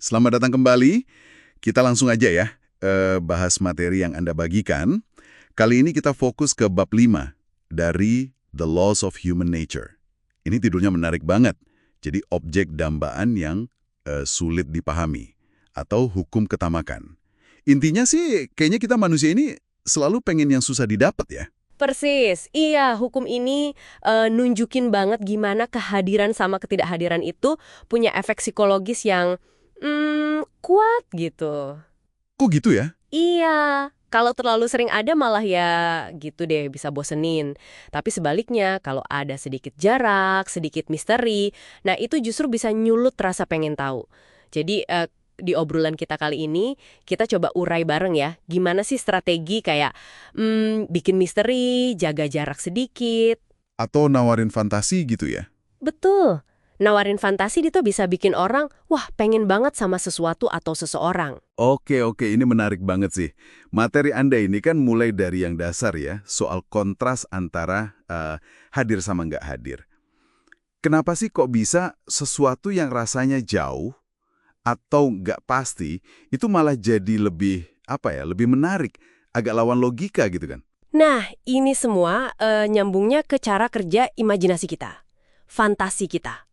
Selamat datang kembali. Kita langsung aja ya bahas materi yang Anda bagikan. Kali ini kita fokus ke bab 5 dari The Laws of Human Nature. Ini tidurnya menarik banget. Jadi objek dambaan yang sulit dipahami atau hukum ketamakan. Intinya sih kayaknya kita manusia ini selalu pengen yang susah didapat ya. Persis, iya hukum ini nunjukin banget gimana kehadiran sama ketidakhadiran itu punya efek psikologis yang kuat gitu. Kok gitu ya? Iya, kalau terlalu sering ada malah ya gitu deh bisa bosenin. Tapi sebaliknya, kalau ada sedikit jarak, sedikit misteri, nah itu justru bisa nyulut rasa pengen tahu. Jadi di obrolan kita kali ini, kita coba urai bareng ya, gimana sih strategi kayak bikin misteri, jaga jarak sedikit. Atau nawarin fantasi gitu ya? Betul, nawarin fantasi itu bisa bikin orang, wah pengen banget sama sesuatu atau seseorang. Oke, ini menarik banget sih. Materi Anda ini kan mulai dari yang dasar ya, soal kontras antara hadir sama nggak hadir. Kenapa sih kok bisa sesuatu yang rasanya jauh atau nggak pasti, itu malah jadi lebih, lebih menarik, agak lawan logika gitu kan? Nah, ini semua nyambungnya ke cara kerja imajinasi kita, fantasi kita.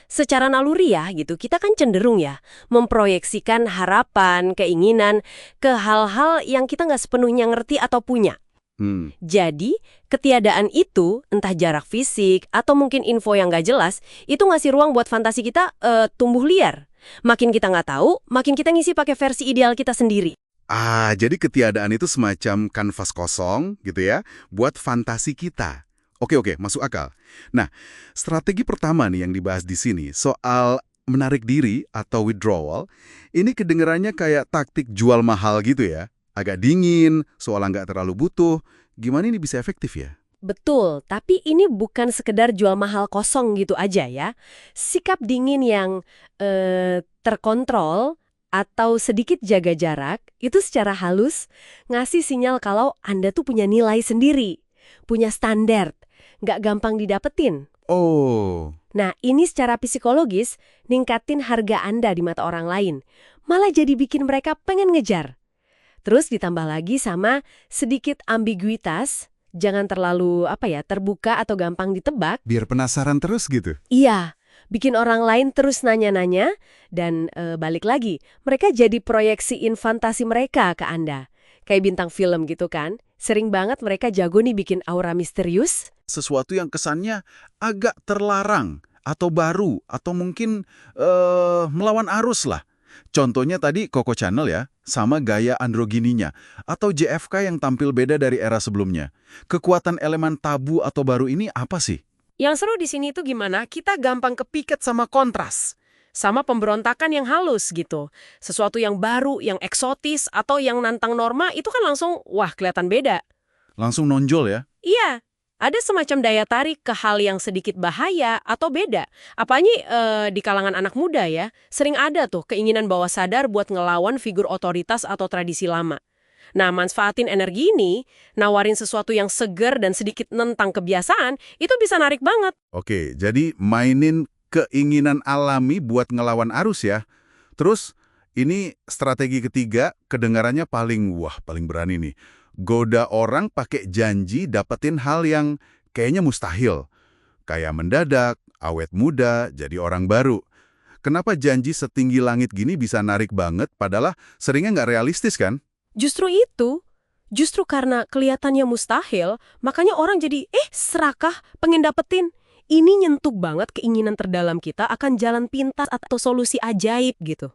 Secara naluri ya gitu, kita kan cenderung ya memproyeksikan harapan, keinginan ke hal-hal yang kita nggak sepenuhnya ngerti atau punya. Hmm, Jadi, ketiadaan itu, entah jarak fisik atau mungkin info yang nggak jelas, itu ngasih ruang buat fantasi kita tumbuh liar. Makin kita nggak tahu, makin kita ngisi pakai versi ideal kita sendiri. jadi ketiadaan itu semacam kanvas kosong gitu ya, buat fantasi kita. Oke, masuk akal. Nah, strategi pertama nih yang dibahas di sini, soal menarik diri atau withdrawal, ini kedengarannya kayak taktik jual mahal gitu ya. Agak dingin, soalnya nggak terlalu butuh. Gimana ini bisa efektif ya? Betul, tapi ini bukan sekedar jual mahal kosong gitu aja ya. Sikap dingin yang terkontrol atau sedikit jaga jarak, itu secara halus ngasih sinyal kalau Anda tuh punya nilai sendiri, punya standar, nggak gampang didapetin. Oh, Nah, ini secara psikologis ningkatin harga Anda di mata orang lain, malah jadi bikin mereka pengen ngejar. Terus ditambah lagi sama sedikit ambiguitas, jangan terlalu terbuka atau gampang ditebak. biar penasaran terus gitu. Iya, bikin orang lain terus nanya-nanya dan balik lagi, mereka jadi proyeksiin fantasi mereka ke Anda. Kayak bintang film gitu kan. Sering banget mereka jago nih bikin aura misterius. Sesuatu yang kesannya agak terlarang atau baru atau mungkin melawan arus lah. Contohnya tadi Coco Channel ya, sama gaya androgininya, atau JFK yang tampil beda dari era sebelumnya. Kekuatan elemen tabu atau baru ini apa sih? Yang seru di sini itu gimana? Kita gampang kepikat sama kontras. Sama pemberontakan yang halus gitu. Sesuatu yang baru, yang eksotis, atau yang nantang norma, itu kan langsung, wah kelihatan beda. Langsung nonjol ya? Iya, ada semacam daya tarik ke hal yang sedikit bahaya atau beda. Apalagi di kalangan anak muda ya, sering ada tuh keinginan bawah sadar buat ngelawan figur otoritas atau tradisi lama. Nah, manfaatin energi ini, nawarin sesuatu yang segar dan sedikit nentang kebiasaan, itu bisa narik banget. Oke, jadi mainin keinginan alami buat ngelawan arus ya. Terus, ini strategi ketiga, kedengarannya paling berani nih. Goda orang pakai janji dapetin hal yang kayaknya mustahil. Kayak mendadak, awet muda, jadi orang baru. Kenapa janji setinggi langit gini bisa narik banget, padahal seringnya nggak realistis kan? Justru itu, justru karena kelihatannya mustahil, makanya orang jadi, serakah, pengen dapetin. Ini nyentuh banget keinginan terdalam kita akan jalan pintas atau solusi ajaib gitu.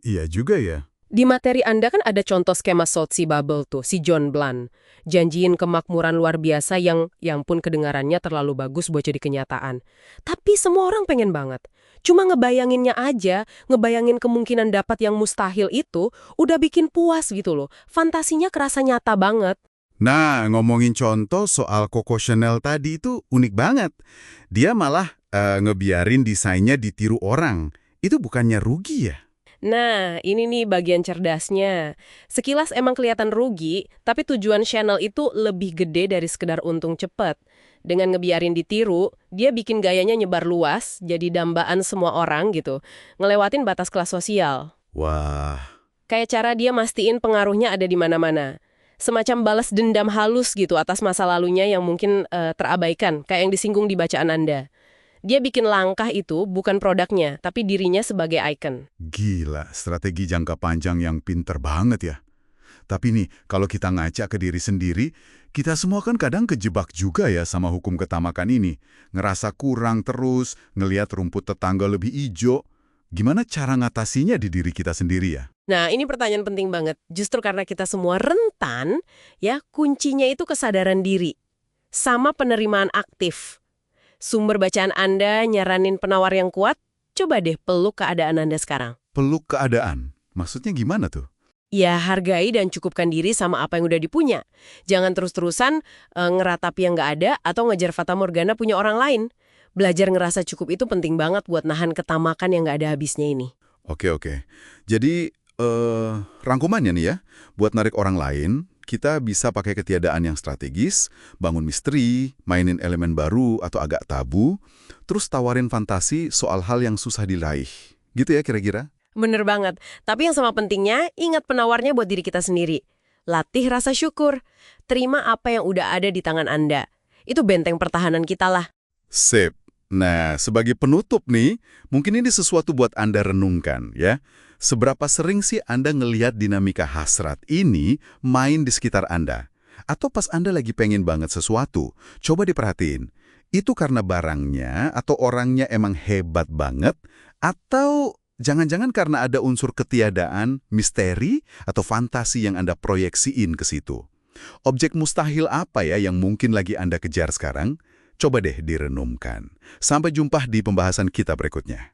Iya juga ya. Di materi Anda kan ada contoh skema Sozi Bubble tuh, si John Blunt. Janjiin kemakmuran luar biasa yang pun kedengarannya terlalu bagus buat jadi kenyataan. Tapi semua orang pengen banget. Cuma ngebayanginnya aja, ngebayangin kemungkinan dapat yang mustahil itu, udah bikin puas gitu loh. Fantasinya kerasa nyata banget. Nah, ngomongin contoh soal Coco Chanel tadi itu unik banget. Dia malah ngebiarin desainnya ditiru orang. Itu bukannya rugi ya? Nah, ini nih bagian cerdasnya. Sekilas emang kelihatan rugi, tapi tujuan Chanel itu lebih gede dari sekedar untung cepet. Dengan ngebiarin ditiru, dia bikin gayanya nyebar luas, jadi dambaan semua orang gitu. Ngelewatin batas kelas sosial. Wah, Kayak cara dia mastiin pengaruhnya ada di mana-mana. Semacam balas dendam halus gitu atas masa lalunya yang mungkin terabaikan, kayak yang disinggung di bacaan Anda. Dia bikin langkah itu bukan produknya, tapi dirinya sebagai ikon. gila, strategi jangka panjang yang pinter banget ya. Tapi nih, kalau kita ngaca ke diri sendiri, kita semua kan kadang kejebak juga ya sama hukum ketamakan ini. Ngerasa kurang terus, ngelihat rumput tetangga lebih hijau. Gimana cara ngatasinya di diri kita sendiri ya? Nah, ini pertanyaan penting banget. Justru karena kita semua rentan, ya kuncinya itu kesadaran diri. Sama penerimaan aktif. Sumber bacaan Anda nyaranin penawar yang kuat, coba deh peluk keadaan Anda sekarang. Peluk keadaan. Maksudnya gimana tuh? Ya, hargai dan cukupkan diri sama apa yang udah dipunya. Jangan terus-terusan ngeratapi yang nggak ada atau ngejar fata morgana punya orang lain. Belajar ngerasa cukup itu penting banget buat nahan ketamakan yang nggak ada habisnya ini. Oke. Jadi, rangkumannya nih ya, buat narik orang lain, kita bisa pakai ketiadaan yang strategis, bangun misteri, mainin elemen baru atau agak tabu, terus tawarin fantasi soal hal yang susah diraih. Gitu ya kira-kira? Bener banget. Tapi yang sama pentingnya, ingat penawarnya buat diri kita sendiri. Latih rasa syukur. Terima apa yang udah ada di tangan Anda. Itu benteng pertahanan kita lah. Sip. Nah, sebagai penutup nih, mungkin ini sesuatu buat Anda renungkan ya. Seberapa sering sih Anda ngelihat dinamika hasrat ini main di sekitar Anda? Atau pas Anda lagi pengen banget sesuatu, coba diperhatiin. Itu karena barangnya atau orangnya emang hebat banget? Atau jangan-jangan karena ada unsur ketiadaan, misteri, atau fantasi yang Anda proyeksiin ke situ? Objek mustahil apa ya yang mungkin lagi Anda kejar sekarang? Coba deh direnumkan. Sampai jumpa di pembahasan kita berikutnya.